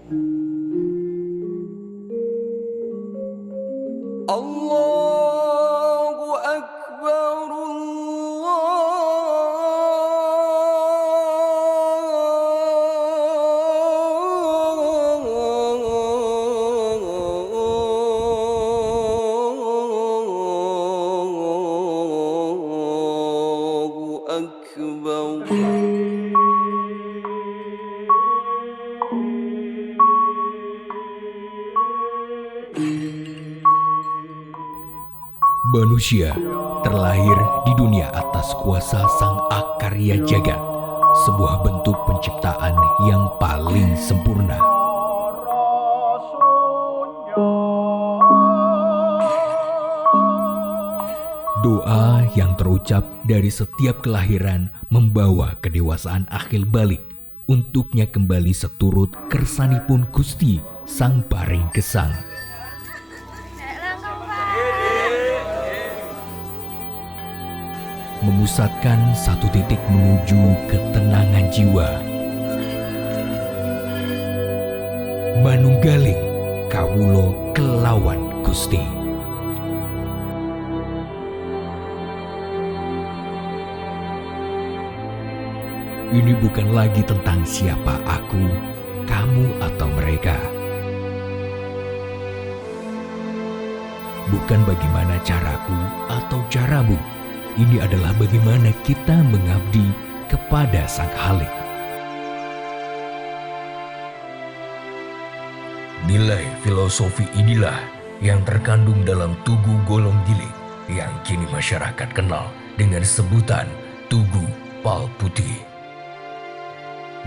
Allahu Akbar, Allahu Akbar. Manusia terlahir di dunia atas kuasa Sang Akarya Jagat, sebuah bentuk penciptaan yang paling sempurna. Doa yang terucap dari setiap kelahiran membawa kedewasaan akhil balik, untuknya kembali seturut kersanipun Gusti Sang Paring Gesang. Memusatkan satu titik menuju ketenangan jiwa. Manunggaling kawulo kelawan Gusti. Ini bukan lagi tentang siapa aku, kamu atau mereka. Bukan bagaimana caraku atau caramu. Ini adalah bagaimana kita mengabdi kepada Sang Khalik. Nilai filosofi inilah yang terkandung dalam Tugu Golong Gilik yang kini masyarakat kenal dengan sebutan Tugu Pal Putih.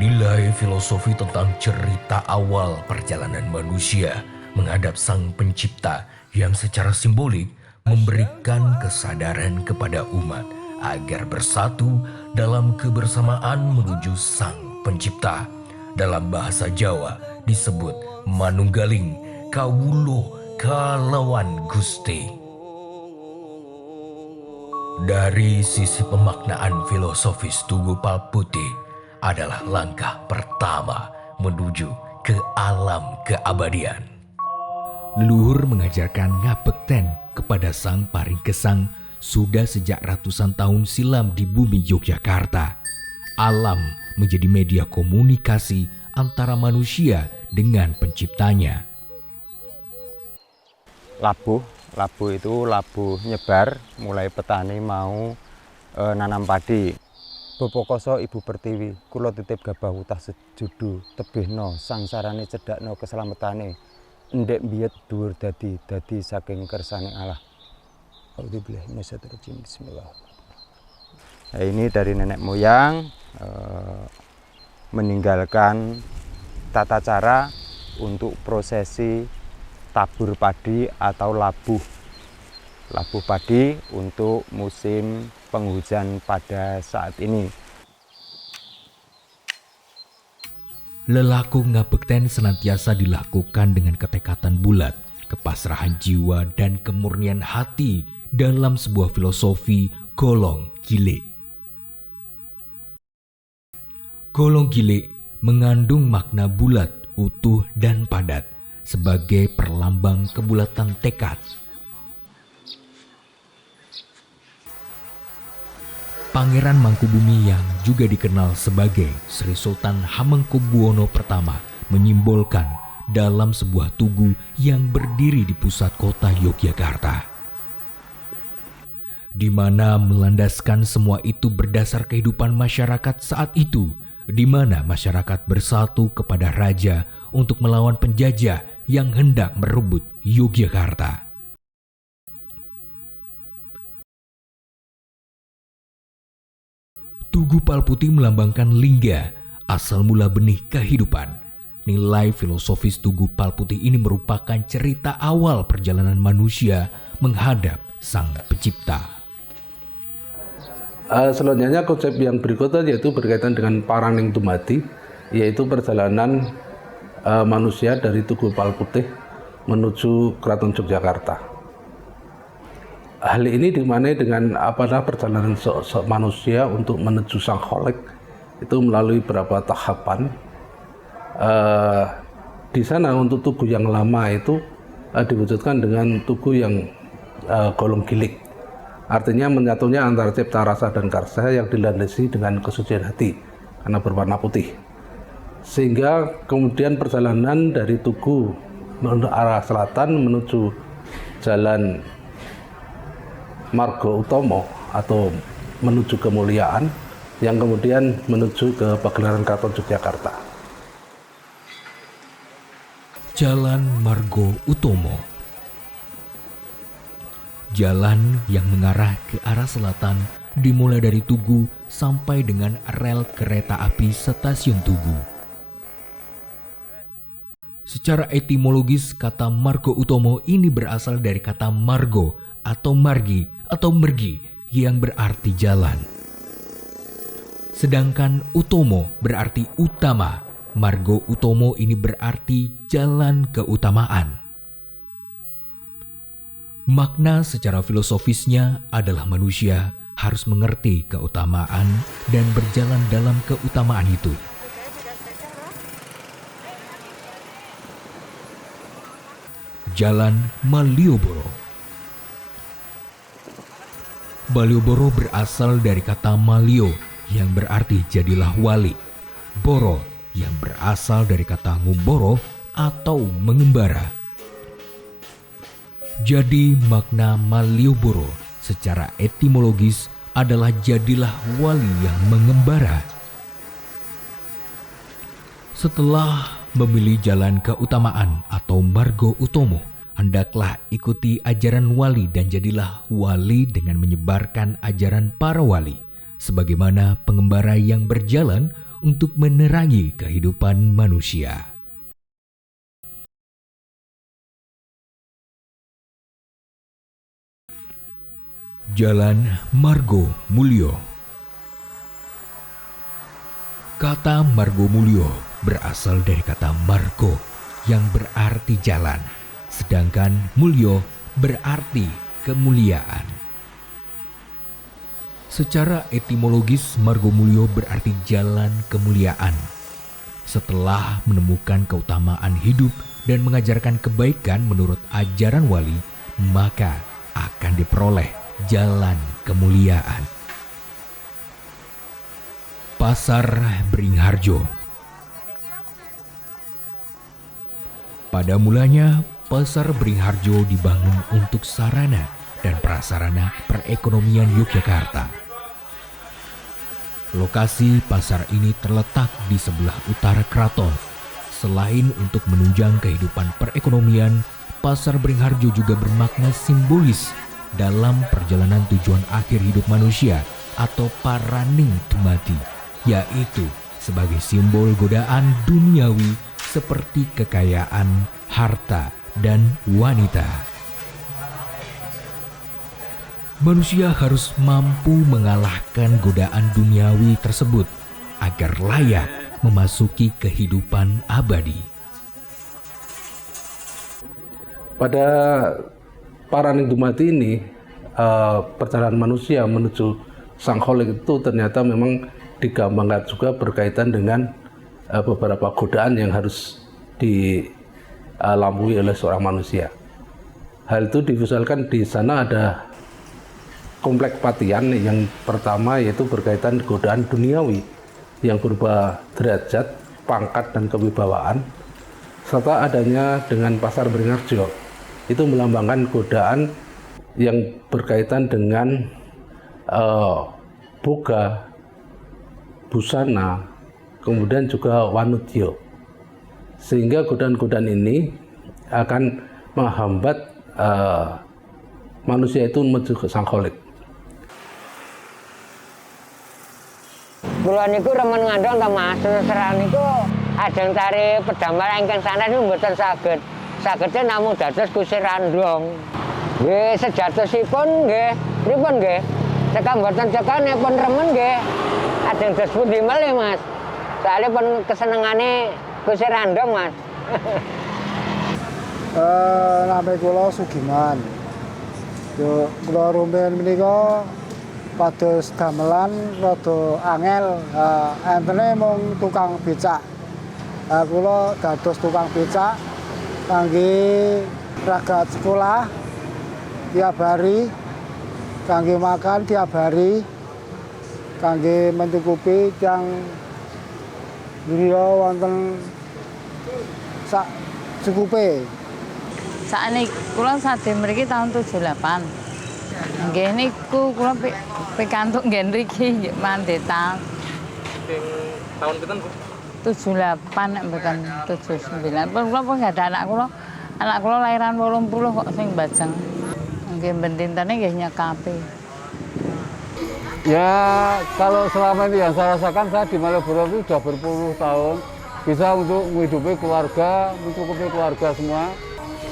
Nilai filosofi tentang cerita awal perjalanan manusia menghadap Sang Pencipta yang secara simbolik memberikan kesadaran kepada umat agar bersatu dalam kebersamaan menuju Sang Pencipta. Dalam bahasa Jawa disebut manunggaling kawulo kalawan Gusti. Dari sisi pemaknaan filosofis Tugu Pal Putih adalah langkah pertama menuju ke alam keabadian. Leluhur mengajarkan ngabekten kepada Sang Paring Gesang sudah sejak ratusan tahun silam di bumi Yogyakarta. Alam menjadi media komunikasi antara manusia dengan penciptanya. Labuh itu labuh nyebar, mulai petani mau nanam padi. Bopokoso Ibu Pertiwi, kula titip gabah utah sejudu, tebihno sangsarane cedakno keselamatane. Endek biyet dhuwur dadi saking kersane Allah. Bismillah. Nah, ini dari nenek moyang meninggalkan tata cara untuk prosesi tabur padi atau labuh padi untuk musim penghujan pada saat ini. Lelaku ngabekten senantiasa dilakukan dengan ketekatan bulat, kepasrahan jiwa dan kemurnian hati dalam sebuah filosofi golong gilik. Golong gilik mengandung makna bulat, utuh dan padat sebagai perlambang kebulatan tekad. Pangeran Mangkubumi yang juga dikenal sebagai Sri Sultan Hamengkubuwono I menyimbolkan dalam sebuah tugu yang berdiri di pusat kota Yogyakarta, di mana melandaskan semua itu berdasar kehidupan masyarakat saat itu, di mana masyarakat bersatu kepada raja untuk melawan penjajah yang hendak merebut Yogyakarta. Tugu Pal Putih melambangkan lingga, asal mula benih kehidupan. Nilai filosofis Tugu Pal Putih ini merupakan cerita awal perjalanan manusia menghadap Sang Pencipta. Selanjutnya konsep yang berikutnya yaitu berkaitan dengan Paraning Dumadi, yaitu perjalanan manusia dari Tugu Pal Putih menuju Keraton Yogyakarta. Hal ini dimaknai dengan perjalanan manusia untuk menuju Sang Khalik itu melalui beberapa tahapan. di sana untuk tugu yang lama itu diwujudkan dengan tugu yang golong gilik. Artinya menyatunya antara cipta rasa dan karsa yang dilandasi dengan kesucian hati karena berwarna putih. Sehingga kemudian perjalanan dari tugu menuju arah selatan menuju jalan Margo Utomo atau menuju kemuliaan yang kemudian menuju ke pagelaran Keraton Yogyakarta. Jalan Margo Utomo. Jalan yang mengarah ke arah selatan dimulai dari Tugu sampai dengan rel kereta api stasiun Tugu. Secara etimologis, kata Margo Utomo ini berasal dari kata margo atau margi atau mergi yang berarti jalan. Sedangkan Utomo berarti utama. Margo Utomo ini berarti jalan keutamaan. Makna secara filosofisnya adalah manusia harus mengerti keutamaan dan berjalan dalam keutamaan itu. Jalan Malioboro. Malioboro berasal dari kata malio yang berarti jadilah wali. Boro yang berasal dari kata ngumboro atau mengembara. Jadi makna Malioboro secara etimologis adalah jadilah wali yang mengembara. Setelah memilih jalan keutamaan atau Margo Utomo, hendaklah ikuti ajaran wali dan jadilah wali dengan menyebarkan ajaran para wali, sebagaimana pengembara yang berjalan untuk menerangi kehidupan manusia. Jalan Margo Mulyo. Kata Margo Mulyo berasal dari kata margo yang berarti jalan, sedangkan mulyo berarti kemuliaan. Secara etimologis, Margo Mulyo berarti jalan kemuliaan. Setelah menemukan keutamaan hidup dan mengajarkan kebaikan menurut ajaran wali, maka akan diperoleh jalan kemuliaan. Pasar Beringharjo. Pada mulanya, Pasar Beringharjo dibangun untuk sarana dan prasarana perekonomian Yogyakarta. Lokasi pasar ini terletak di sebelah utara keraton. Selain untuk menunjang kehidupan perekonomian, Pasar Beringharjo juga bermakna simbolis dalam perjalanan tujuan akhir hidup manusia atau paraning dumati, yaitu sebagai simbol godaan duniawi seperti kekayaan, harta, dan wanita. Manusia harus mampu mengalahkan godaan duniawi tersebut agar layak memasuki kehidupan abadi. Pada paraning dumati ini, perjalanan manusia menuju Sang Kholik itu ternyata memang digambangkan juga berkaitan dengan beberapa godaan yang harus dilalui oleh seorang manusia. Hal itu divisualkan di sana ada kompleks patian yang pertama yaitu berkaitan godaan duniawi yang berupa derajat, pangkat, dan kewibawaan, serta adanya dengan Pasar Beringharjo itu melambangkan godaan yang berkaitan dengan boga, busana, kemudian juga wanudya. Sehingga godaan-godaan ini akan menghambat manusia itu menuju ke Sang Kholik. Kula niku remen ngandhong ta Mas, seran niku ajeng cari pedamel ingkang sanes niku mboten saged. Sagede namung dados Gusti Randong. Nggih sejatosipun nggih, pripun nggih? Cekak mboten cekanipun remen nggih. Ajeng dos pundi malih Mas. Soale pun kesenengane Gusti Randong Mas. Nami kula Sugiman. Yo kula rumiyin menika pados damelan rada angel, entene mung tukang becak. Kula dados tukang becak kangge ragat sekolah tiap hari, kangge makan tiap hari, kangge mencukupi yang griya wonten sak cukupe. Sakniki kula sadhe mriki tahun 78. Nggih niku kula pikantuk nggih mriki nggih mandetan. Sing tahun pinten, Bu? 78 nek mboten 79. Kula pun enggak ada anak kula. Anak kula lahiran 80 kok sing bajeng. Nggih bentintane nggih nyekapi. Ya kalau selama ini yang saya rasakan, saya di Malioboro itu sudah berpuluh tahun. Bisa untuk menghidupi keluarga, mencukupi keluarga semua.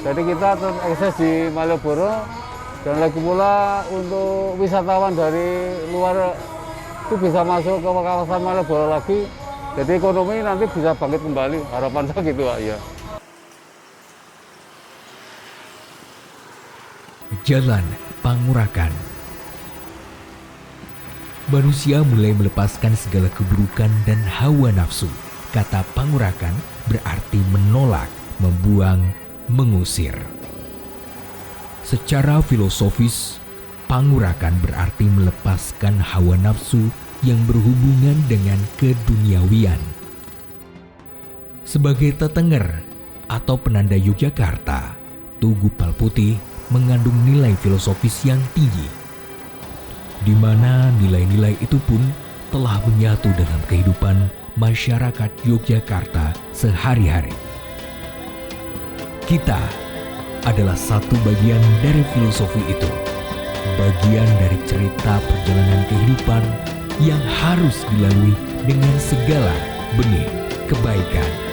Jadi kita terekses di Malioboro. Dan lagi pula untuk wisatawan dari luar itu bisa masuk ke kawasan Malioboro lagi. Jadi ekonomi nanti bisa bangkit kembali. Harapan saya gitu Pak ya. Jalan Pangurakan. Manusia mulai melepaskan segala keburukan dan hawa nafsu. Kata pangurakan berarti menolak, membuang, mengusir. Secara filosofis, pangurakan berarti melepaskan hawa nafsu yang berhubungan dengan keduniawian. Sebagai tetenger atau penanda Yogyakarta, Tugu Palputih mengandung nilai filosofis yang tinggi, di mana nilai-nilai itu pun telah menyatu dalam kehidupan masyarakat Yogyakarta sehari-hari. Kita adalah satu bagian dari filosofi itu, bagian dari cerita perjalanan kehidupan yang harus dilalui dengan segala benih kebaikan.